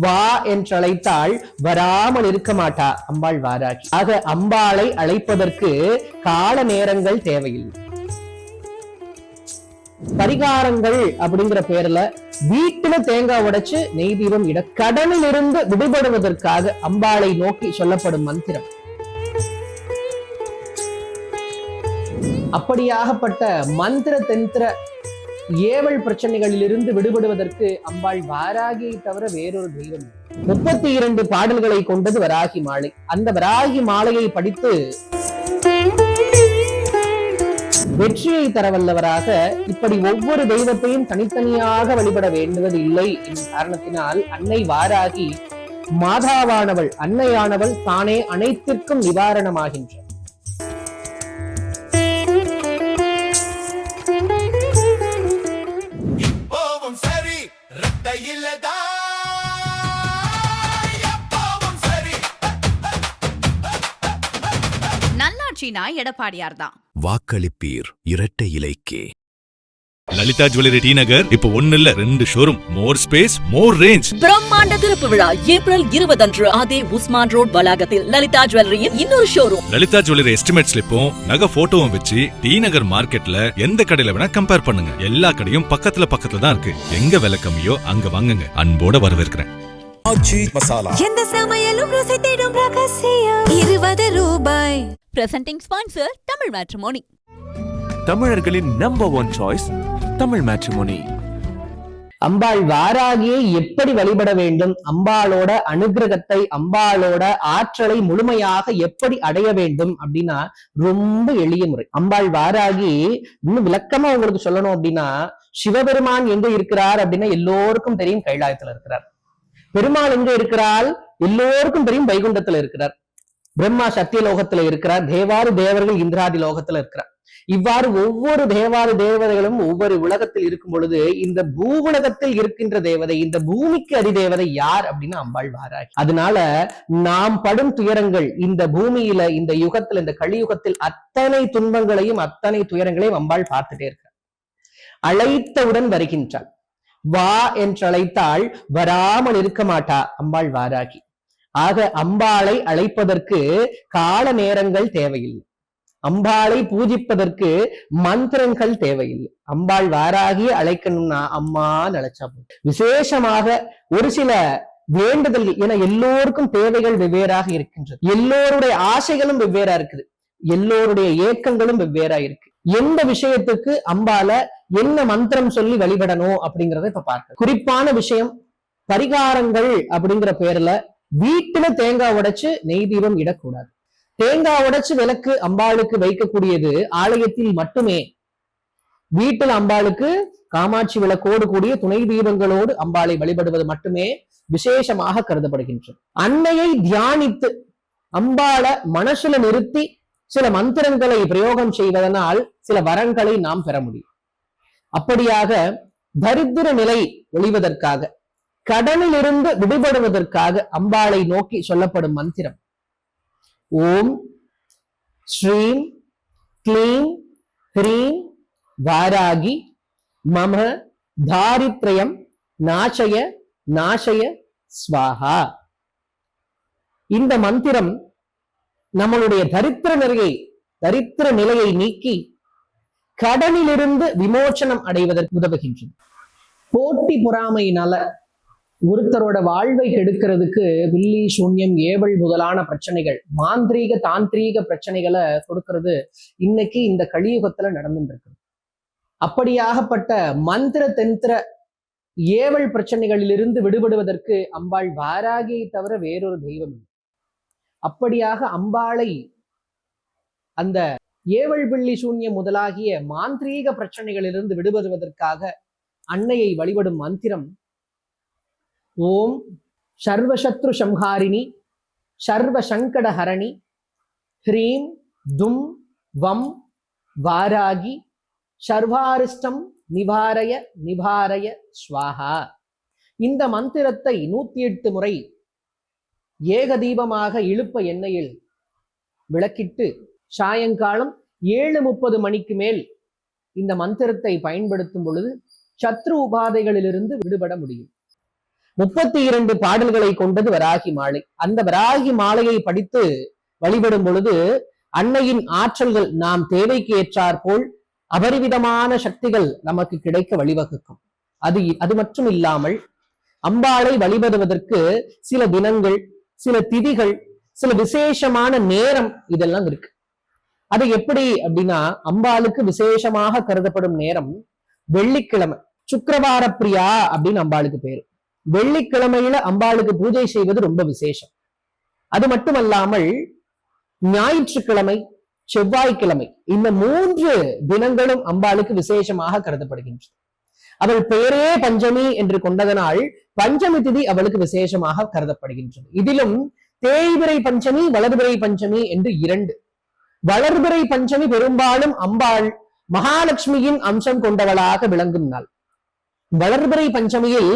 வா என்றழைத்தால் வராமல் இருக்க மாட்டா அம்பாள் வாராகி. ஆக அம்பாளை அழைப்பதற்கு கால நேரங்கள் தேவையில்லை. பரிகாரங்கள் அப்படிங்கிற பேர்ல வீட்டுல தேங்காய் உடைச்சு நெய் தீபம் இட கடனில் இருந்து விடுபடுவதற்காக அம்பாளை நோக்கி சொல்லப்படும் மந்திரம். அப்படியாகப்பட்ட மந்திர தந்திர ஏவல் பிரச்சனைகளில் இருந்து விடுபடுவதற்கு அம்பாள் வாராகியை தவிர வேறொரு தெய்வம். 32 பாடல்களை கொண்டது வராகி மாலை. அந்த வராகி மாலையை படித்து வெற்றியை தரவல்லவராக இப்படி ஒவ்வொரு தெய்வத்தையும் தனித்தனியாக வழிபட வேண்டுவது இல்லை என்ற காரணத்தினால் அன்னை வாராகி மாதாவானவள், அன்னையானவள் தானே அனைத்திற்கும் நிவாரணமாகின்றார். நல்லாட்சினா எடப்பாடியார் தான். வாக்களிப்பீர் இரட்டை இலைக்கே. லலிதா ஜுவல்லரி டி நகர் இப்போ 1 இல்ல 2 ஷோரூம், மோர் ஸ்பேஸ், மோர் ரேஞ்ச். பிரம்மாண்ட திறப்பு விழா ஏப்ரல் 20 அன்று அதே உஸ்மான் ரோட் வளாகத்தில் லலிதா ஜுவல்லரியின் இன்னொரு ஷோரூம். லலிதா ஜுவல்லரி எஸ்டிமேட் ஸ்லிப்பும் நகை போட்டோவும் வச்சு டி நகர் மார்க்கெட்ல எந்த கடையில வேணா கம்பேர் பண்ணுங்க. எல்லா கடையும் பக்கத்துல தான் இருக்கு. எங்க விலை கம்மியோ அங்க வாங்குங்க. அன்போட வரவேற்கிறேன். எந்த சமையலும் ருசி தேடும் ரகசியம் 20 ரூபாய். Presenting sponsor Tamil matrimony. தமிழர்களின் நம்பர் 1 சாய்ஸ் தமிழ் மேட்ரிமோனி. அம்பாள் வாராகியை எப்படி வழிபட வேண்டும், அம்பாளோட அனுகிரகத்தை, அம்பாளோட ஆற்றலை முழுமையாக எப்படி அடைய வேண்டும் அப்படின்னா ரொம்ப எளிய முறை. அம்பாள் வாராகி இன்னும் விளக்கமா உங்களுக்கு சொல்லணும் அப்படின்னா, சிவபெருமான் எங்க இருக்கிறார் அப்படின்னா எல்லோருக்கும் தெரியும், கைலாயத்துல இருக்கிறார். பெருமாள் எங்க இருக்கிறாள் எல்லோருக்கும் தெரியும், வைகுண்டத்துல இருக்கிறார். பிரம்மா சத்தியலோகத்துல இருக்கிறார். தேவாறு தேவர்கள் இந்திராதி லோகத்துல இருக்கிறார். இவ்வாறு ஒவ்வொரு தேவாதி தேவதைகளும் ஒவ்வொரு உலகத்தில் இருக்கும் பொழுது இந்த பூவுலகத்தில் இருக்கின்ற தேவதை, இந்த பூமிக்கு அதிதேவதை யார் அப்படின்னா அம்பாள் வாராகி. அதனால நாம் படும் துயரங்கள் இந்த பூமியில, இந்த யுகத்துல, இந்த கலியுகத்தில் அத்தனை துன்பங்களையும் அத்தனை துயரங்களையும் அம்பாள் பார்த்துட்டே இருக்க. அழைத்தவுடன் வருகின்றாள். வா என்றழைத்தால் வராமல் இருக்க மாட்டா அம்பாள் வாராகி. ஆக அம்பாளை அழைப்பதற்கு கால நேரங்கள் தேவையில்லை. அம்பாளை பூஜிப்பதற்கு மந்திரங்கள் தேவையில்லை. அம்பாள் வாராகி அழைக்கணும்னா அம்மா நினைச்சா போதும். விசேஷமாக ஒரு சில வேண்டுதல்கள், என எல்லோருக்கும் தேவைகள் வெவ்வேறாக இருக்கின்றது. எல்லோருடைய ஆசைகளும் வெவ்வேறா இருக்குது. எல்லோருடைய ஏக்கங்களும் வெவ்வேறா இருக்கு. எந்த விஷயத்துக்கு அம்பால என்ன மந்திரம் சொல்லி வழிபடணும் அப்படிங்கறத இப்ப பார்க்க. குறிப்பான விஷயம், பரிகாரங்கள் அப்படிங்கிற பேர்ல வீட்டுல தேங்காய் உடைச்சு நெய் தீபம் இடக்கூடாது. தேங்காய் உடைச்சு விளக்கு அம்பாளுக்கு வைக்கக்கூடியது ஆலயத்தில் மட்டுமே. வீட்டில் அம்பாளுக்கு காமாட்சி விளக்கோடு கூடிய துணை தீபங்களோடு அம்பாளை வழிபடுவது மட்டுமே விசேஷமாக கருதப்படுகின்றது. அன்னையை தியானித்து அம்பாள மனசுல நிறுத்தி சில மந்திரங்களை பிரயோகம் செய்வதனால் சில வரங்களை நாம் பெற முடியும். அப்படியாக தரித்திர நிலை ஒழிவதற்காக, கடனில் இருந்து விடுபடுவதற்காக அம்பாளை நோக்கி சொல்லப்படும் மந்திரம் ஓம் ஸ்ரீம் க்ளீம் ஹ்ரீம் வாராகி மம தாரித்ரயம் நாசய நாசய ஸ்வாஹா. இந்த மந்திரம் நம்மளுடைய தரித்திர நிலையை நீக்கி கடனிலிருந்து விமோசனம் அடைவதற்கு உதவுகின்றது. போட்டி பொறாமையினால ஒருத்தரோட வாழ்வை கெடுக்கிறதுக்கு வில்லி சூன்யம் ஏவல் முதலான பிரச்சனைகள், மாந்திரீக தாந்திரீக பிரச்சனைகளை கொடுக்கிறது இன்னைக்கு இந்த கலியுகத்துல நடந்துட்டு இருக்கு. அப்படியாகப்பட்ட மந்திர தந்திர ஏவல் பிரச்சனைகளிலிருந்து விடுபடுவதற்கு அம்பாள் வாராகியை தவிர வேறொரு தெய்வம் இல்லை. அப்படியாக அம்பாளை அந்த ஏவல் வில்லி சூன்யம் முதலாகிய மாந்திரீக பிரச்சனைகளிலிருந்து விடுபடுவதற்காக அன்னையை வழிபடும் மந்திரம் ஓம் சர்வசத்ரு சம்ஹாரிணி சர்வ சங்கட ஹரணி ஹ்ரீம் தும் வம் வாராகி சர்வாரிஷ்டம் நிவாரய நிவாரய ஸ்வாஹா. இந்த மந்திரத்தை 108 முறை ஏக தீபமாக இழுப்ப எண்ணெயில் விளக்கிட்டு சாயங்காலம் 7:30 மணிக்கு மேல் இந்த மந்திரத்தை பயன்படுத்தும் பொழுது சத்ரு உபாதைகளிலிருந்து விடுபட முடியும். 32 பாடல்களை கொண்டது வராகி மாலை. அந்த வராகி மாலையை படித்து வழிபடும் பொழுது அன்னையின் ஆற்றல்கள் நாம் தேவைக்கு ஏற்றாற் போல் அபரிவிதமான சக்திகள் நமக்கு கிடைக்க வழிவகுக்கும். அது மட்டும் இல்லாமல் அம்பாளை வழிபடுவதற்கு சில தினங்கள், சில திதிகள், சில விசேஷமான நேரம் இதெல்லாம் இருக்கு. அது எப்படி அப்படின்னா, அம்பாளுக்கு விசேஷமாக கருதப்படும் நேரம் வெள்ளிக்கிழமை. சுக்கிரவார பிரியா அப்படின்னு அம்பாளுக்கு பேரு. வெள்ளிக்கிழமையில அம்பாளுக்கு பூஜை செய்வது ரொம்ப விசேஷம். அது மட்டுமல்லாமல் ஞாயிற்றுக்கிழமை, செவ்வாய்க்கிழமை, இந்த 3 தினங்களும் அம்பாளுக்கு விசேஷமாக கருதப்படுகின்றது. அவள் பெயரே பஞ்சமி என்று கொண்டதனால் பஞ்சமி திதி அவளுக்கு விசேஷமாக கருதப்படுகின்றது. இதிலும் தேய்பிறை பஞ்சமி, வளர்பிறை பஞ்சமி என்று 2. வளர்பிறை பஞ்சமி பெரும்பாலும் அம்பாள் மகாலட்சுமியின் அம்சம் கொண்டவளாக விளங்கும் நாள். வளர்பிறை பஞ்சமியில்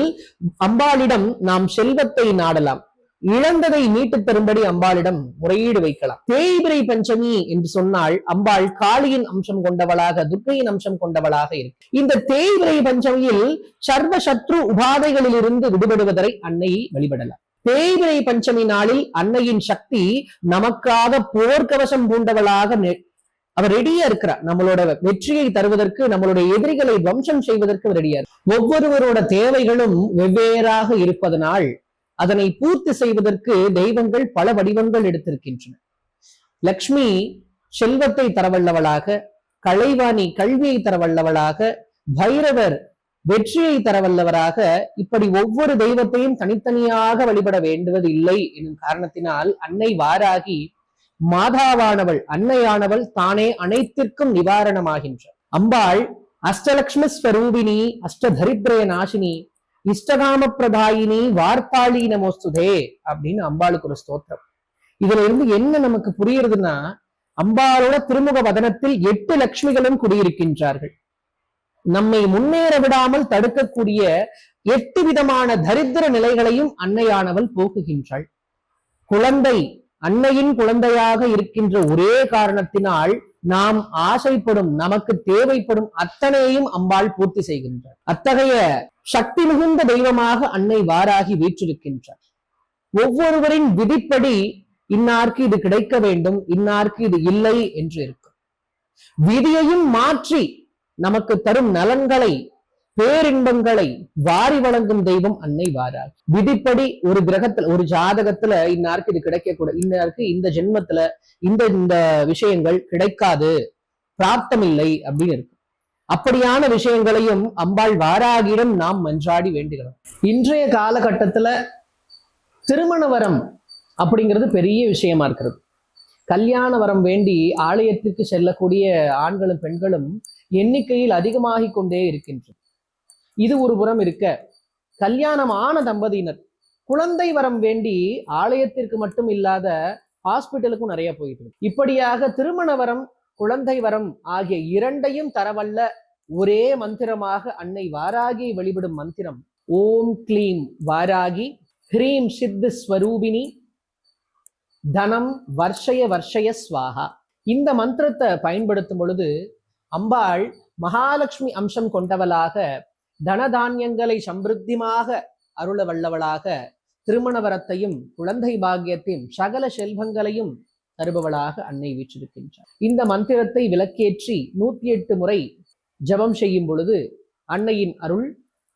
அம்பாளிடம் நாம் செல்வத்தை நாடலாம், இழந்ததை மீட்டுத் தரும்படி அம்பாளிடம் முறையீடு வைக்கலாம். தேய்பிறை பஞ்சமி என்று சொன்னால் அம்பாள் காளியின் அம்சம் கொண்டவளாக, துர்க்கையின் அம்சம் கொண்டவளாக இருக்கு. இந்த தேய்பிறை பஞ்சமியில் சர்வ சத்ரு உபாதைகளிலிருந்து விடுபடுவதை அன்னையை வழிபடலாம். தேய்பிறை பஞ்சமி நாளில் அன்னையின் சக்தி நமக்காக போர்க்கவசம் பூண்டவளாக அவர் ரெடியா இருக்கிறார். நம்மளோட வெற்றியை தருவதற்கு, நம்மளுடைய எதிரிகளை வம்சம் செய்வதற்கு ரெடியா. ஒவ்வொருவரோட தேவைகளும் வெவ்வேறாக இருப்பதனால் அதனை பூர்த்தி செய்வதற்கு தெய்வங்கள் பல வடிவங்கள் எடுத்திருக்கின்றன. லக்ஷ்மி செல்வத்தை தரவல்லவளாக, கலைவாணி கல்வியை தரவல்லவளாக, பைரவர் வெற்றியை தரவல்லவராக, இப்படி ஒவ்வொரு தெய்வத்தையும் தனித்தனியாக வழிபட வேண்டுவது இல்லை எனும் காரணத்தினால் அன்னை வாராகி மாதாவானவள், அன்னையானவள் தானே அனைத்திற்கும் நிவாரணமாகின்றார். அம்பாள் அஷ்டலக்ஷ்மி ஸ்வரூபிணி, அஷ்டதரித்ரய நாசினி, இஷ்டகாம பிரதாயினி, வார்த்தாளி நமோஸ்துதே அப்படின்னு அம்பாளுக்கு ஒரு ஸ்தோத்திரம். இதுல இருந்து என்ன நமக்கு புரியுறதுன்னா, அம்பாளோட திருமுக வதனத்தில் 8 லட்சுமிகளும் குடியிருக்கின்றார்கள். நம்மை முன்னேற விடாமல் தடுக்கக்கூடிய 8 விதமான தரித்திர நிலைகளையும் அன்னையானவள் போக்குகின்றாள். குழந்தை அன்னையின் குழந்தையாக இருக்கின்ற ஒரே காரணத்தினால் நாம் ஆசைப்படும், நமக்கு தேவைப்படும் அத்தனையும் அம்பாள் பூர்த்தி செய்கின்றார். அத்தகைய சக்தி மிகுந்த தெய்வமாக அன்னை வாராகி வீற்றிருக்கின்றார். ஒவ்வொருவரின் விதிப்படி இன்னாருக்கு இது கிடைக்க வேண்டும், இன்னாருக்கு இது இல்லை என்று இருக்கும். விதியையும் மாற்றி நமக்கு தரும் நலன்களை, பேரின்பங்களை வாரி வழங்கும் தெய்வம் அன்னை வாராகி. விதிப்படி ஒரு கிரகத்துல, ஒரு ஜாதகத்துல இன்னாருக்கு இது கிடைக்க கூட, இன்னாருக்கு இந்த ஜென்மத்துல இந்த விஷயங்கள் கிடைக்காது, பிராப்தம் இல்லை அப்படின்னு இருக்கு. அப்படியான விஷயங்களையும் அம்பாள் வாராகியிடம் நாம் மன்றாடி வேண்டுகிறோம். இன்றைய காலகட்டத்துல திருமண வரம் அப்படிங்கிறது பெரிய விஷயமா இருக்கிறது. கல்யாண வரம் வேண்டி ஆலயத்திற்கு செல்லக்கூடிய ஆண்களும் பெண்களும் எண்ணிக்கையில் அதிகமாகி கொண்டே இருக்கின்றது. இது ஒரு புறம் இருக்க, கல்யாணம் ஆன தம்பதியினர் குழந்தை வரம் வேண்டி ஆலயத்திற்கு மட்டும் இல்லாத ஹாஸ்பிட்டலுக்கும் நிறைய போயிட்டு இருக்கு. இப்படியாக திருமண வரம், குழந்தை வரம் ஆகிய 2ஐயும் தரவல்ல ஒரே மந்திரமாக அன்னை வாராகியை வழிபடும் மந்திரம் ஓம் க்ளீம் வாராகி ஹ்ரீம் சித்த ஸ்வரூபிணி தனம் வர்ஷய வர்ஷய ஸ்வாஹா. இந்த மந்திரத்தை பயன்படுத்தும் பொழுது அம்பாள் மகாலட்சுமி அம்சம் கொண்டவளாக, தனதானியங்களை சம்பிருத்தியமாக அருள வல்லவளாக, திருமண வரத்தையும் குழந்தை பாக்கியத்தையும் சகல செல்வங்களையும் தருபவளாக அன்னை வீற்றிருக்கின்றார். இந்த மந்திரத்தை விளக்கேற்றி 108 முறை ஜபம் செய்யும் பொழுது அன்னையின் அருள்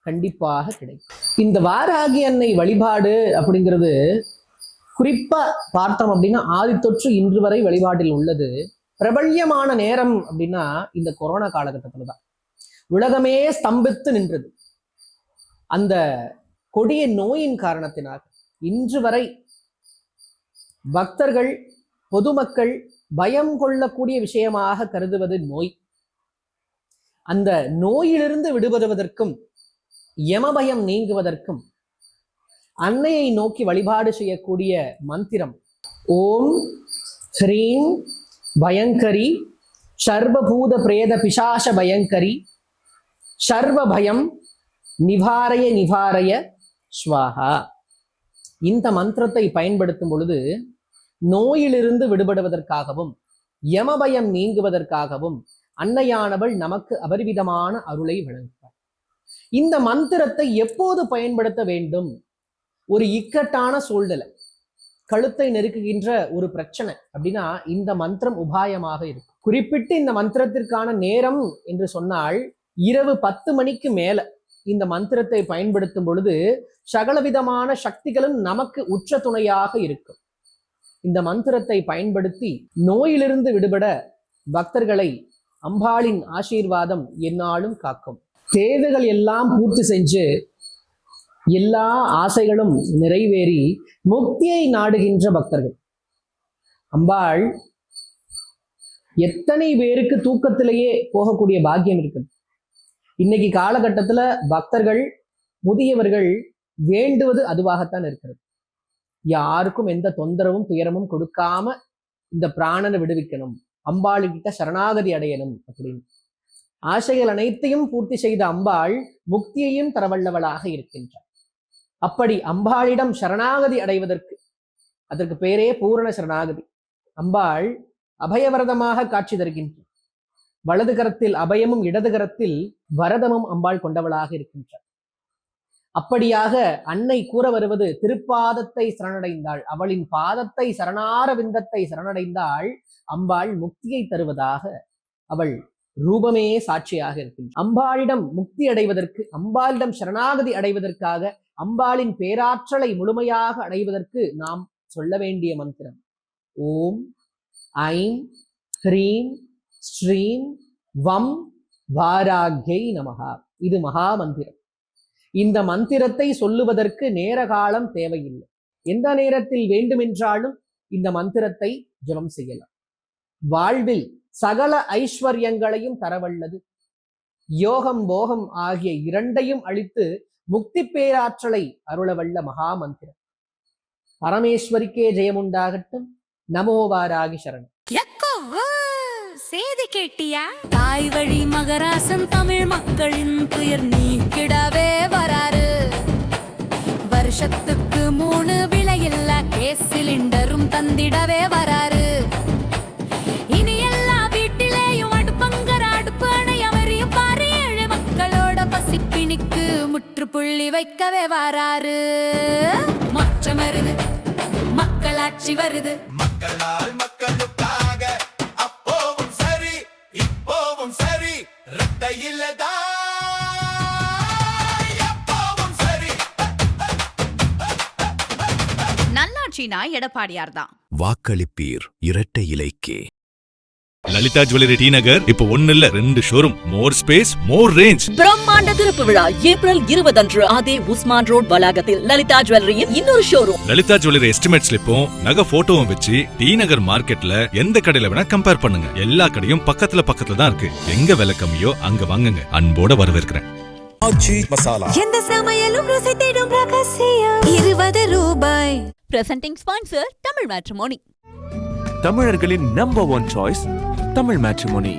கண்டிப்பாக கிடைக்கும். இந்த வாராகி அன்னை வழிபாடு அப்படிங்கிறது குறிப்பா பார்த்தோம் அப்படின்னா ஆதித்தொற்று இன்று வரை வழிபாட்டில் உள்ளது. பிரபல்யமான நேரம் அப்படின்னா இந்த கொரோனா காலகட்டத்துல தான். உலகமே ஸ்தம்பித்து நின்றது. அந்த கொடிய நோயின் காரணத்தினாக இன்று வரை பக்தர்கள், பொதுமக்கள் பயம் கொள்ளக்கூடிய விஷயமாக கருதுவது நோய். அந்த நோயிலிருந்து விடுபடுவதற்கும் யமபயம் நீங்குவதற்கும் அன்னையை நோக்கி வழிபாடு செய்யக்கூடிய மந்திரம் ஓம் ஹ்ரீம் பயங்கரி சர்வபூத பிரேத பிசாச பயங்கரி சர்வ பயம் நிவாரய நிவாரய ஸ்வாஹா. இந்த மந்திரத்தை பயன்படுத்தும் பொழுது நோயிலிருந்து விடுபடுவதற்காகவும் யமபயம் நீங்குவதற்காகவும் அன்னையானவள் நமக்கு அபரிவிதமான அருளை வழங்குவார். இந்த மந்திரத்தை எப்போது பயன்படுத்த வேண்டும் ஒரு இக்கட்டான சூழ்நிலை, கழுத்தை நெருக்குகின்ற ஒரு பிரச்சனை அப்படின்னா இந்த மந்திரம் உபாயமாக இருக்கும். குறிப்பிட்டு இந்த மந்திரத்திற்கான நேரம் என்று சொன்னால் இரவு 10 மணிக்கு மேல இந்த மந்திரத்தை பயன்படுத்தும் பொழுது சகலவிதமான சக்திகளும் நமக்கு உற்ற துணையாக இருக்கும். இந்த மந்திரத்தை பயன்படுத்தி நோயிலிருந்து விடுபட பக்தர்களை அம்பாளின் ஆசீர்வாதம் எந்நாளும் காக்கும். தேவைகள் எல்லாம் பூர்த்தி செஞ்சு எல்லா ஆசைகளும் நிறைவேறி முக்தியை நாடுகின்ற பக்தர்கள். அம்பாள் எத்தனை பேருக்கு தூக்கத்திலேயே போகக்கூடிய பாக்கியம் இருக்குது. இன்னைக்கு காலகட்டத்துல பக்தர்கள், முதியவர்கள் வேண்டுவது அதுவாகத்தான் இருக்கிறது. யாருக்கும் எந்த தொந்தரவும் துயரமும் கொடுக்காம இந்த பிராணனை விடுவிக்கணும், அம்பாளுக்கிட்ட சரணாகதி அடையணும் அப்படின்னு ஆசைகள் அனைத்தையும் பூர்த்தி செய்த அம்பாள் முக்தியையும் தரவல்லவளாக இருக்கின்றார். அப்படி அம்பாளிடம் சரணாகதி அடைவதற்கு, அதற்கு பேரே பூரண சரணாகதி. அம்பாள் அபயவரதமாக காட்சி தருகின்றார். வலது கரத்தில் அபயமும் இடது கரத்தில் வரதமும் அம்பாள் கொண்டவளாக இருக்கின்றார். அப்படியாக அன்னை கூற வருவது, திருப்பாதத்தை சரணடைந்தாள், அவளின் பாதத்தை சரணார விந்தத்தை சரணடைந்தாள், அம்பாள் முக்தியை தருவதாக அவள் ரூபமே சாட்சியாக இருக்கின்றார். அம்பாளிடம் முக்தி அடைவதற்கு, அம்பாளிடம் சரணாகதி அடைவதற்காக, அம்பாளின் பேராற்றலை முழுமையாக அடைவதற்கு நாம் சொல்ல வேண்டிய மந்திரம் ஓம் ஐம் ஹ்ரீம் ஸ்ரீம் வம் வாராக்யை நமஹா. இது மகா மந்திரம். இந்த மந்திரத்தை சொல்லுவதற்கு நேர காலம் தேவையில்லை. எந்த நேரத்தில் வேண்டுமென்றாலும் இந்த மந்திரத்தை ஜெபம் செய்யலாம். வாழ்வில் சகல ஐஸ்வர்யங்களையும் தரவல்லது. யோகம் போகம் ஆகிய இரண்டையும் அளித்து முக்தி பேராற்றலை அருளவல்ல மகா மந்திரம். பரமேஸ்வரிக்கே ஜெயமுண்டாகட்டும். நமோ வாராகி சரணம். செய்தி கேட்டியா? தாய் வழி மகராசன் தமிழ் மக்களின் துயர் நீக்கிடவே வராரு. வருஷத்துக்கு 3 விலையில்லா கேஸ் சிலிண்டரும் தந்திடவே வராரு. இனி எல்லா வீட்டிலேயும் அடுப்பங்கர அடுப்பு அணையவரையும் பாரு. 7 மக்களோட பசிப்பிணிக்கு முற்றுப்புள்ளி வைக்கவே வராரு. மாற்றம் வருது, மக்களாட்சி வருது. மக்களால் மக்களுக்காக அப்போவும் சரி இப்போவும் சரி ரத்த இல்லதா எப்போவும் சரி. நல்லாட்சினா எடப்பாடியார் தான். வாக்களிப்பீர் இரட்டை இலைக்கே. லலிதா ஜுவல்லரி டி நகர் இப்போ 1 இல்ல 2 ஷோரூம், மோர் ஸ்பேஸ் மோர் ரேஞ்ச். பிரம்மாண்ட திறப்பு விழா ஏப்ரல் 20 அன்று அதே உஸ்மான் ரோட் வளாகத்தில் லலிதா ஜுவல்லரியின் இன்னொரு ஷோரூம். லலிதா ஜுவல்லரி எஸ்டிமேட் ஸ்லிப்பும் நகை போட்டோவும் வச்சு டி நகர் மார்க்கெட்ல எந்த கடையில வேணா கம்பேர் பண்ணுங்க. எல்லா கடையும் பக்கத்துல தான் இருக்கு. எங்க விலை கம்மியோ அங்க வாங்குங்க. அன்போட வரவேற்கிறேன். ஆச்சி மசாலா. எந்த சமையலும் ருசி தேடும் ரகசியம். 20 ரூபாய். Presenting sponsor Tamil matrimony. தமிழர்களின் நம்பர் 1 சாய்ஸ் தமிழ் மேட்ரிமோனி.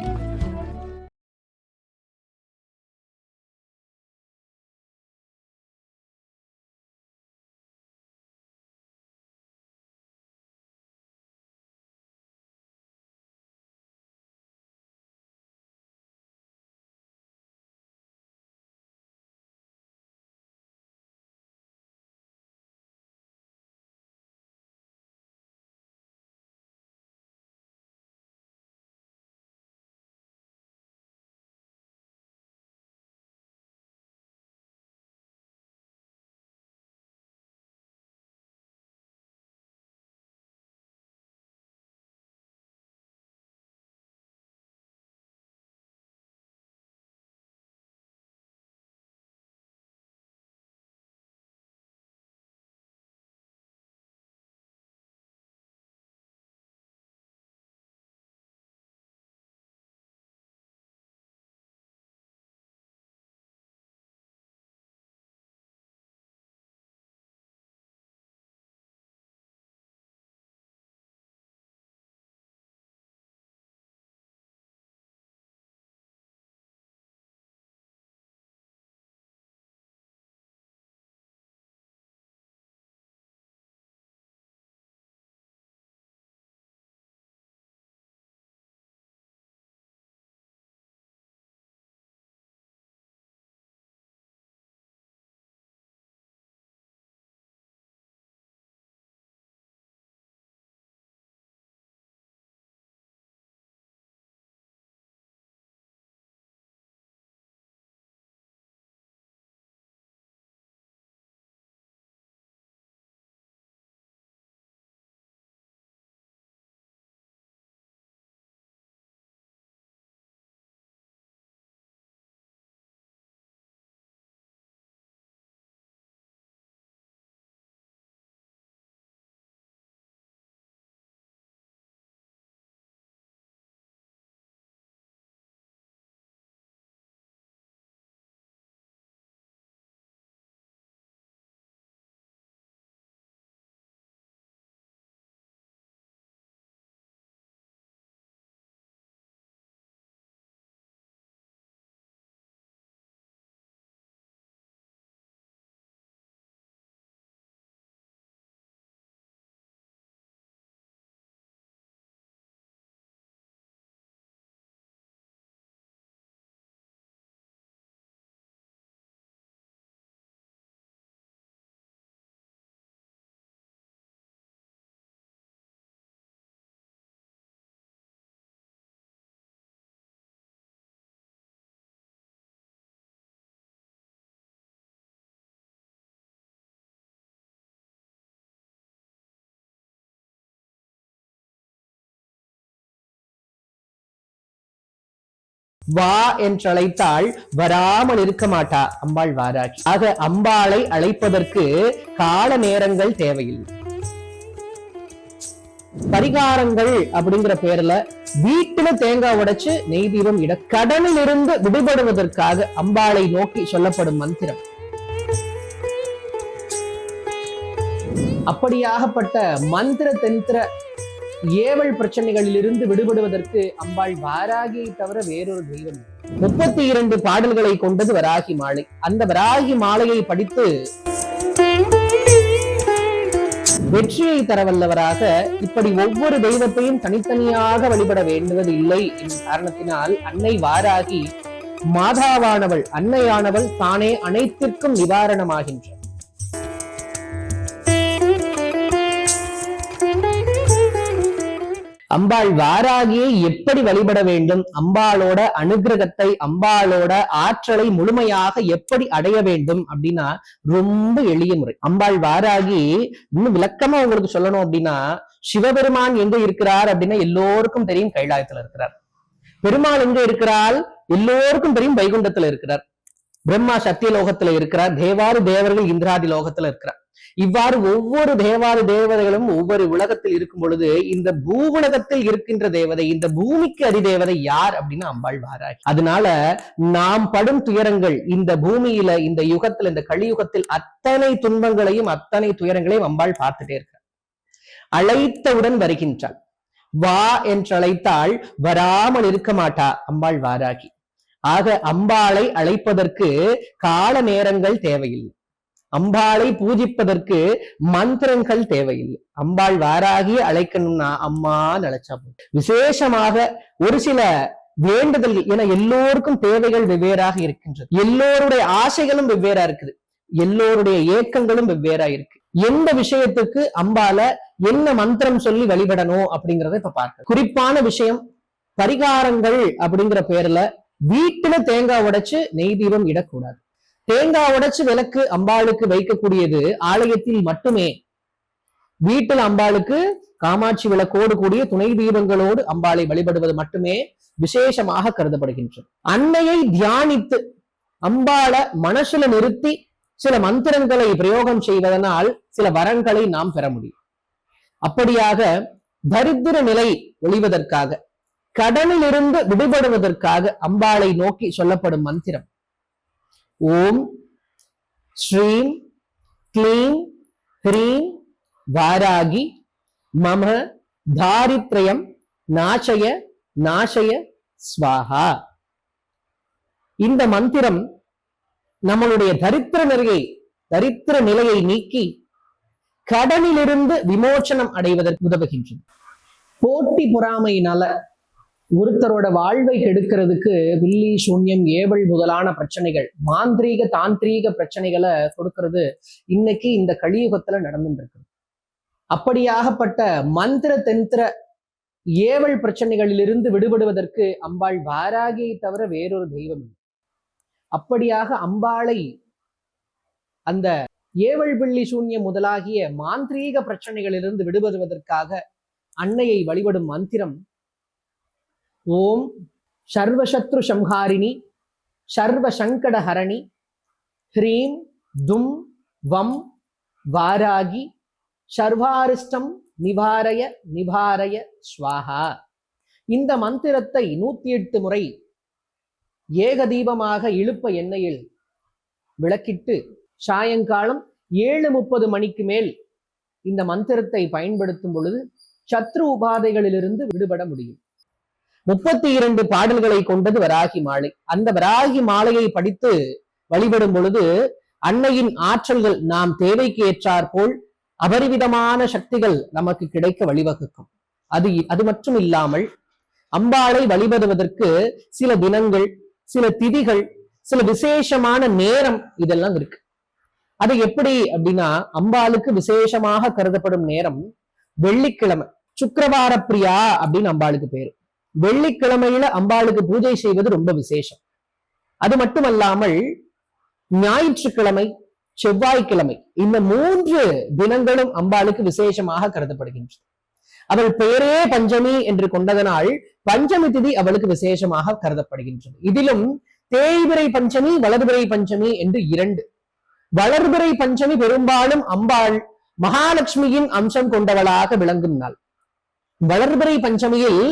வா என்றழைத்தால் வராமல் இருக்க மாட்டா அம்பாள் வாராகி. ஆக அம்பாளை அழைப்பதற்கு கால நேரங்கள் தேவையில்லை. பரிகாரங்கள் அப்படிங்கிற பேர்ல வீட்டுல தேங்காய் உடைச்சு நெய் தீபம் இட, கடனில் இருந்து விடுபடுவதற்காக அம்பாளை நோக்கி சொல்லப்படும் மந்திரம். அப்படியாகப்பட்ட மந்திர தந்திர ஏவல் பிரச்சனைகளில் இருந்து விடுபடுவதற்கு அம்பாள் வாராகியை தவிர வேறொரு தெய்வம். 32 பாடல்களை கொண்டது வராகி மாலை. அந்த வராகி மாலையை படித்து வெற்றியை தரவல்லவராக இப்படி ஒவ்வொரு தெய்வத்தையும் தனித்தனியாக வழிபட வேண்டுவது இல்லை என்ற காரணத்தினால் அன்னை வாராகி மாதாவானவள், அன்னையானவள் தானே அனைத்திற்கும் நிவாரணமாகின்றார். அம்பாள் வாராகியை எப்படி வழிபட வேண்டும், அம்பாளோட அனுகிரகத்தை, அம்பாளோட ஆற்றலை முழுமையாக எப்படி அடைய வேண்டும் அப்படின்னா ரொம்ப எளிய முறை. அம்பாள் வாராகி இன்னும் விளக்கமா உங்களுக்கு சொல்லணும் அப்படின்னா, சிவபெருமான் எங்க இருக்கிறார் அப்படின்னா எல்லோருக்கும் தெரியும் கைலாயத்துல இருக்கிறார். பெருமாள் எங்க இருக்கிறார் எல்லோருக்கும் தெரியும் வைகுண்டத்துல இருக்கிறார். பிரம்மா சத்திய லோகத்துல இருக்கிறார். தேவாதி தேவர்கள் இந்திராதி லோகத்துல இருக்கிறார். இவ்வாறு ஒவ்வொரு தேவாதி தேவதைகளும் ஒவ்வொரு உலகத்தில் இருக்கும் பொழுது இந்த பூவுலகத்தில் இருக்கின்ற தேவதை, இந்த பூமிக்கு அதிதேவதை யார் அப்படின்னா அம்பாள் வாராகி. அதனால நாம் படும் துயரங்கள் இந்த பூமியில, இந்த யுகத்துல, இந்த கலியுகத்தில் அத்தனை துன்பங்களையும் அத்தனை துயரங்களையும் அம்பாள் பார்த்துட்டே இருக்கிறார். அழைத்தவுடன் வருகின்றாள். வா என்றழைத்தால் வராமல் இருக்க மாட்டா அம்பாள் வாராகி. ஆக அம்பாளை அழைப்பதற்கு கால நேரங்கள் தேவையில்லை. அம்பாளை பூஜிப்பதற்கு மந்திரங்கள் தேவையில்லை. அம்பாள் வாராகி அழைக்கணும்னா அம்மா நினைச்சா போதும். விசேஷமாக ஒரு சில வேண்டுதல்கள், என எல்லோருக்கும் தேவைகள் வெவ்வேறாக இருக்கின்றது. எல்லோருடைய ஆசைகளும் வெவ்வேறா இருக்குது. எல்லோருடைய ஏக்கங்களும் வெவ்வேறா இருக்கு. எந்த விஷயத்துக்கு அம்பால என்ன மந்திரம் சொல்லி வழிபடணும் அப்படிங்கறத இப்ப பார்க்க. குறிப்பான விஷயம், பரிகாரங்கள் அப்படிங்கிற பேர்ல வீட்டுல தேங்காய் உடைச்சு நெய் தீபம் இடக்கூடாது. தேங்காய் உடைச்சு விளக்கு அம்பாளுக்கு வைக்கக்கூடியது ஆலயத்தில் மட்டுமே. வீட்டில் அம்பாளுக்கு காமாட்சி விளக்கோடு கூடிய துணை தீபங்களோடு அம்பாளை வழிபடுவது மட்டுமே விசேஷமாக கருதப்படுகின்றது. அன்னையை தியானித்து அம்பாளை மனசுல நிறுத்தி சில மந்திரங்களை பிரயோகம் செய்வதனால் சில வரங்களை நாம் பெற முடியும். அப்படியாக தரித்திர நிலை ஒழிவதற்காக, கடனில் இருந்து விடுபடுவதற்காக அம்பாளை நோக்கி சொல்லப்படும் மந்திரம் ஓம் ஸ்ரீம் க்ளீம் ஹ்ரீம் வாராகி மம தாரித்ரயம் நாசய நாசய ஸ்வாஹா. இந்த மந்திரம் நம்மளுடைய தரித்திர நிலையை நீக்கி கடனிலிருந்து விமோசனம் அடைவதற்கு உதவுகின்றது. போட்டி பொறாமையினால ஒருத்தரோட வாழ்வை கெடுக்கிறதுக்கு வில்லி சூன்யம் ஏவல் முதலான பிரச்சனைகள், மாந்திரீக தாந்திரீக பிரச்சனைகளை கொடுக்கிறது இன்னைக்கு இந்த கலியுகத்துல நடந்துட்டு இருக்கு. அப்படியாகப்பட்ட மந்திர தந்திர ஏவல் பிரச்சனைகளிலிருந்து விடுபடுவதற்கு அம்பாள் வாராகியை தவிர வேறொரு தெய்வம் இல்லை. அப்படியாக அம்பாளை அந்த ஏவல் பில்லி சூன்யம் முதலாகிய மாந்திரீக பிரச்சனைகளிலிருந்து விடுபடுவதற்காக அன்னையை வழிபடும் மந்திரம் ஓம் சர்வசத்ரு சம்ஹாரிணி சர்வ சங்கட ஹரணி ஹ்ரீம் தும் வம் வாராகி சர்வாரிஷ்டம் நிவாரய நிவாரய ஸ்வாஹா. இந்த மந்திரத்தை 108 முறை ஏக தீபமாக இழுப்ப எண்ணெயில் விளக்கிட்டு சாயங்காலம் 7:30 மணிக்கு மேல் இந்த மந்திரத்தை பயன்படுத்தும் பொழுது சத்ரு உபாதைகளிலிருந்து விடுபட முடியும். 32 பாடல்களை கொண்டது வராகி மாலை. அந்த வராகி மாலையை படித்து வழிபடும் பொழுது அன்னையின் ஆற்றல்கள் நாம் தேவைக்கு ஏற்றாற் போல் அபரிவிதமான சக்திகள் நமக்கு கிடைக்க வழிவகுக்கும். அது மட்டும் இல்லாமல் அம்பாளை வழிபடுவதற்கு சில தினங்கள், சில திதிகள், சில விசேஷமான நேரம் இதெல்லாம் இருக்கு. அது எப்படி அப்படின்னா, அம்பாளுக்கு விசேஷமாக கருதப்படும் நேரம் வெள்ளிக்கிழமை. சுக்கிரவார பிரியா அப்படின்னு அம்பாளுக்கு பேரு. வெள்ளிக்கிழமையில அம்பாளுக்கு பூஜை செய்வது ரொம்ப விசேஷம். அது மட்டுமல்லாமல் ஞாயிற்றுக்கிழமை, செவ்வாய்க்கிழமை, இந்த 3 தினங்களும் அம்பாளுக்கு விசேஷமாக கருதப்படுகின்றது. அவள் பெயரே பஞ்சமி என்று கொண்டதனால் பஞ்சமி திதி அவளுக்கு விசேஷமாக கருதப்படுகின்றது. இதிலும் தேய்பிறை பஞ்சமி, வளர்பிறை பஞ்சமி என்று இரண்டு. வளர்பிறை பஞ்சமி பெரும்பாலும் அம்பாள் மகாலட்சுமியின் அம்சம் கொண்டவளாக விளங்கும் நாள். வளர்பிறை பஞ்சமியில்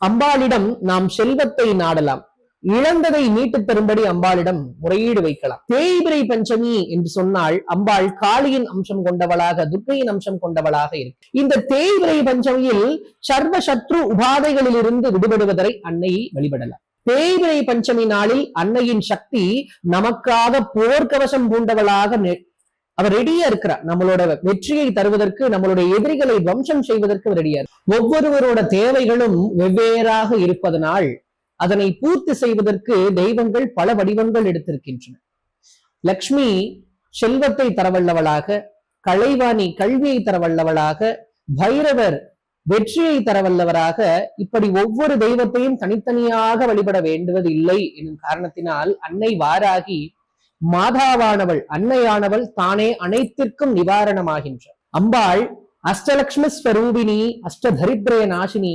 அம்பாளிடம் நாம் செல்வத்தை நாடலாம், இழந்ததை மீட்டுத் தரும்படி அம்பாளிடம் முறையீடு வைக்கலாம். தேய்பிறை பஞ்சமி என்று சொன்னால் அம்பாள் காளியின் அம்சம் கொண்டவளாக, துர்க்கையின் அம்சம் கொண்டவளாக இருக்கு. இந்த தேய்பிறை பஞ்சமியில் சர்வ சத்ரு உபாதைகளிலிருந்து விடுபடுவதை அன்னையை வழிபடலாம். தேய்பிறை பஞ்சமி நாளில் அன்னையின் சக்தி நமக்காக போர்க்கவசம் பூண்டவளாக அவர் ரெடியா இருக்கிறார். நம்மளோட வெற்றியை தருவதற்கு, நம்மளுடைய எதிரிகளை வம்சம் செய்வதற்கு ரெடியா. ஒவ்வொருவரோட தேவைகளும் வெவ்வேறாக இருப்பதனால் அதனை பூர்த்தி செய்வதற்கு தெய்வங்கள் பல வடிவங்கள் எடுத்திருக்கின்றன. லக்ஷ்மி செல்வத்தை தரவல்லவளாக, கலைவாணி கல்வியை தரவல்லவளாக, பைரவர் வெற்றியை தரவல்லவராக, இப்படி ஒவ்வொரு தெய்வத்தையும் தனித்தனியாக வழிபட வேண்டுவது இல்லை எனும் காரணத்தினால் அன்னை வாராகி மாதாவானவள், அன்னையானவள் தானே அனைத்திற்கும் நிவாரணமாகின்றார். அம்பாள் அஷ்டலக்ஷ்மி ஸ்வரூபிணி, அஷ்டதரித்ரய நாசினி,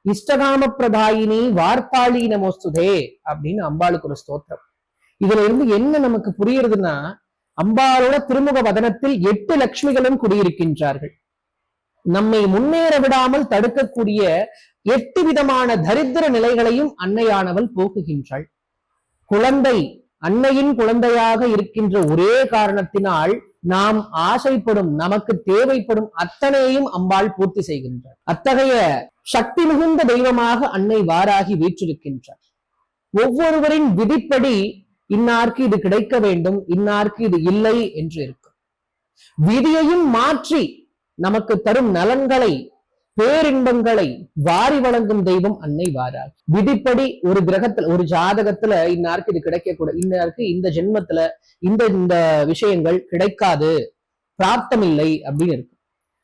இஷ்டகாம பிரதாயினி, வார்த்தாளி நமோஸ்துதே அப்படின்னு அம்பாளுக்கு ஒரு ஸ்தோத்திரம். இதுல இருந்து என்ன நமக்கு புரியுறதுன்னா, அம்பாளோட திருமுக வதனத்தில் 8 லட்சுமிகளும் குடியிருக்கின்றார்கள். நம்மை முன்னேற விடாமல் தடுக்கக்கூடிய 8 விதமான தரித்திர நிலைகளையும் அன்னையானவள் போக்குகின்றாள். குழந்தை அன்னையின் குழந்தையாக இருக்கின்ற ஒரே காரணத்தினால் நாம் ஆசைப்படும், நமக்கு தேவைப்படும் அத்தனையும் அம்பாள் பூர்த்தி செய்கின்றார். அத்தகைய சக்தி மிகுந்த தெய்வமாக அன்னை வாராகி வீற்றிருக்கின்றார். ஒவ்வொருவரின் விதிப்படி இன்னாருக்கு இது கிடைக்க வேண்டும், இன்னாருக்கு இது இல்லை என்று இருக்கும். விதியையும் மாற்றி நமக்கு தரும் நலன்களை, பேரின்பங்களை வாரி வழங்கும் தெய்வம் அன்னை வாராகி. விதிப்படி ஒரு கிரகத்துல, ஒரு ஜாதகத்துல இன்னாருக்கு இது கிடைக்க கூட, இன்னாருக்கு இந்த ஜென்மத்துல இந்த இந்த விஷயங்கள் கிடைக்காது, பிராப்தம் இல்லை அப்படின்னு இருக்கு.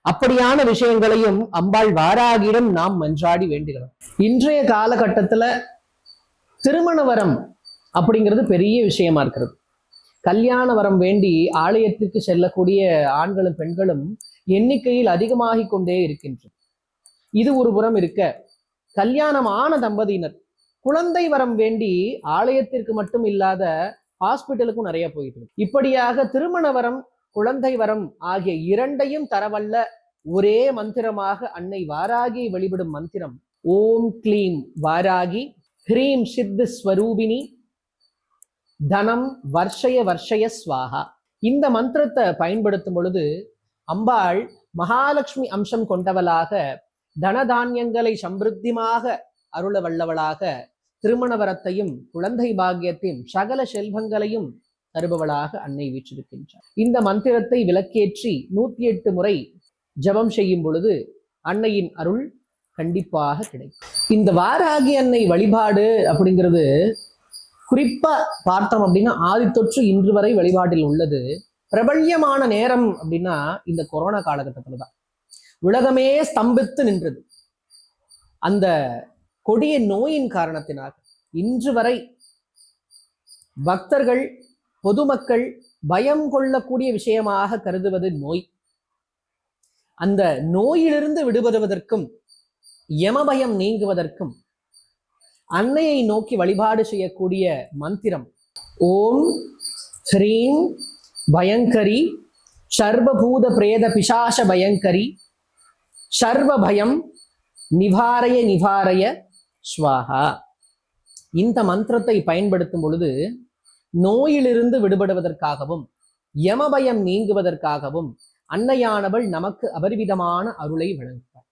அப்படியான விஷயங்களையும் அம்பாள் வாராகியிடம் நாம் மன்றாடி வேண்டுகிறோம். இன்றைய காலகட்டத்துல திருமண வரம் அப்படிங்கிறது பெரிய விஷயமா இருக்கிறது. கல்யாண வரம் வேண்டி ஆலயத்திற்கு செல்லக்கூடிய ஆண்களும் பெண்களும் எண்ணிக்கையில் அதிகமாகி கொண்டே இருக்கின்றது. இது ஒரு புறம் இருக்க, கல்யாணம் ஆன தம்பதியினர் குழந்தை வரம் வேண்டி ஆலயத்திற்கு மட்டும் இல்லாத ஹாஸ்பிட்டலுக்கும் நிறைய போயிட்டு இருக்கு. இப்படியாக திருமண வரம், குழந்தை வரம் ஆகிய இரண்டையும் தரவல்ல ஒரே மந்திரமாக அன்னை வாராகியை வழிபடும் மந்திரம் ஓம் க்ளீம் வாராகி ஹ்ரீம் சித்த ஸ்வரூபிணி தனம் வர்ஷய வர்ஷய ஸ்வாஹா. இந்த மந்திரத்தை பயன்படுத்தும் பொழுது அம்பாள் மகாலட்சுமி அம்சம் கொண்டவளாக, தனதானியங்களை சம்பிருத்தியமாக அருள வல்லவளாக, திருமண வரத்தையும் குழந்தை பாக்கியத்தையும் சகல செல்வங்களையும் தருபவளாக அன்னை வீற்றிருக்கின்றார். இந்த மந்திரத்தை விளக்கேற்றி 108 முறை ஜபம் செய்யும் பொழுது அன்னையின் அருள் கண்டிப்பாக கிடைக்கும். இந்த வாராகி அன்னை வழிபாடு அப்படிங்கிறது குறிப்பா பார்த்தோம் அப்படின்னா ஆதித்தொற்று இன்று வரை வழிபாட்டில் உள்ளது. பிரபல்யமான நேரம் அப்படின்னா இந்த கொரோனா காலகட்டத்துல தான். உலகமே ஸ்தம்பித்து நின்றது. அந்த கொடிய நோயின் காரணத்தினாக இன்று வரை பக்தர்கள், பொதுமக்கள் பயம் கொள்ளக்கூடிய விஷயமாக கருதுவது நோய். அந்த நோயிலிருந்து விடுபடுவதற்கும் யமபயம் நீங்குவதற்கும் அன்னையை நோக்கி வழிபாடு செய்யக்கூடிய மந்திரம் ஓம் ஹ்ரீம் பயங்கரி சர்வபூத பிரேத பிசாச பயங்கரி சர்வ பயம் நிவாரய நிவாரய ஸ்வாஹா. இந்த மந்திரத்தை பயன்படுத்தும் பொழுது நோயிலிருந்து விடுபடுவதற்காகவும் யமபயம் நீங்குவதற்காகவும் அன்னையானவள் நமக்கு அபரிவிதமான அருளை வழங்குவார்.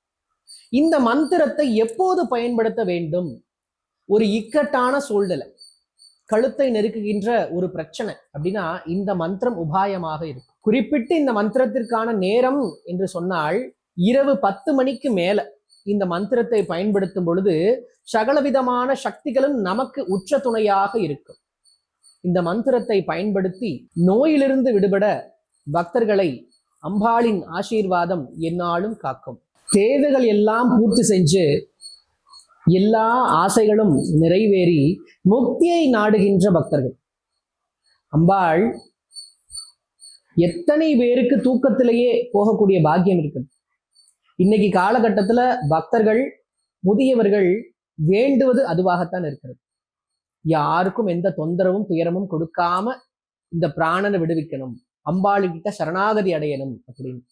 இந்த மந்திரத்தை எப்போது பயன்படுத்த வேண்டும்? ஒரு இக்கட்டான சூழ்நிலை, கழுத்தை நெருக்குகின்ற ஒரு பிரச்சனை அப்படின்னா இந்த மந்திரம் உபாயமாக இருக்கும். குறிப்பிட்டு இந்த மந்திரத்திற்கான நேரம் என்று சொன்னால் இரவு 10 மணிக்கு மேல இந்த மந்திரத்தை பயன்படுத்தும் பொழுது சகலவிதமான சக்திகளும் நமக்கு உற்ற துணையாக இருக்கும். இந்த மந்திரத்தை பயன்படுத்தி நோயிலிருந்து விடுபட பக்தர்களை அம்பாளின் ஆசீர்வாதம் எந்நாளும் காக்கும். தேவைகள் எல்லாம் பூர்த்தி செஞ்சு எல்லா ஆசைகளும் நிறைவேறி முக்தியை நாடுகின்ற பக்தர்கள். அம்பாள் எத்தனை பேருக்கு தூக்கத்திலேயே போகக்கூடிய பாக்கியம் இருக்குது. இன்னைக்கு காலகட்டத்துல பக்தர்கள், முதியவர்கள் வேண்டுவது அதுவாகத்தான் இருக்கிறது. யாருக்கும் எந்த தொந்தரவும் துயரமும் கொடுக்காம இந்த பிராணனை விடுவிக்கணும், அம்பாளுக்கிட்ட சரணாகதி அடையணும் அப்படின்னு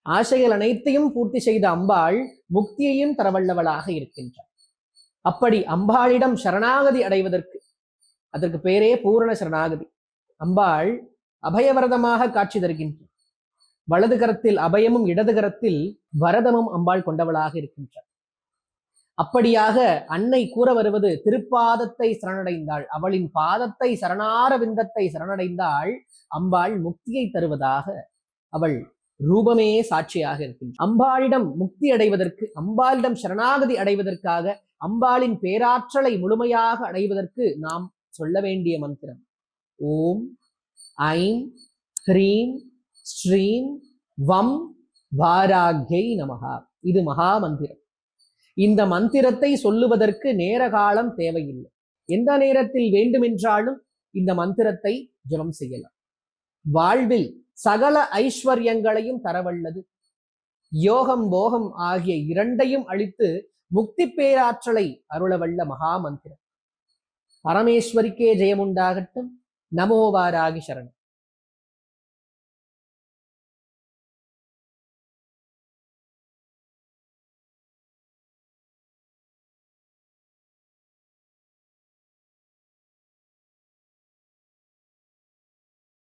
ஆசைகள் அனைத்தையும் பூர்த்தி செய்த அம்பாள் முக்தியையும் தரவல்லவளாக இருக்கின்றார். அப்படி அம்பாளிடம் சரணாகதி அடைவதற்கு, அதற்கு பேரே பூரண சரணாகதி. அம்பாள் அபயவரதமாக காட்சி தருகின்றார். வலது கரத்தில் அபயமும் இடது கரத்தில் வரதமும் அம்பாள் கொண்டவளாக இருக்கின்றார். அப்படியாக அன்னை கூற வருவது திருப்பாதத்தை சரணடைந்தாள், அவளின் பாதத்தை சரணார விந்தத்தை சரணடைந்தாள் அம்பாள் முக்தியை தருவதாக அவள் ரூபமே சாட்சியாக இருக்கின்றார். அம்பாளிடம் முக்தி அடைவதற்கு, அம்பாளிடம் சரணாகதி அடைவதற்காக, அம்பாளின் பேராற்றலை முழுமையாக அடைவதற்கு நாம் சொல்ல வேண்டிய மந்திரம் ஓம் ஐம் ஹ்ரீம் ஸ்ரீம் வம் வாராக்யை நமஹா. இது மகா மந்திரம். இந்த மந்திரத்தை சொல்லுவதற்கு நேர காலம் தேவையில்லை. எந்த நேரத்தில் வேண்டுமென்றாலும் இந்த மந்திரத்தை ஜெபம் செய்யலாம். வாழ்வில் சகல ஐஸ்வர்யங்களையும் தரவல்லது. யோகம் போகம் ஆகிய இரண்டையும் அளித்து முக்தி பேராற்றலை அருளவல்ல மகா மந்திரம். பரமேஸ்வரிக்கே ஜெயமுண்டாகட்டும். நமோ வாராகி சரணம்.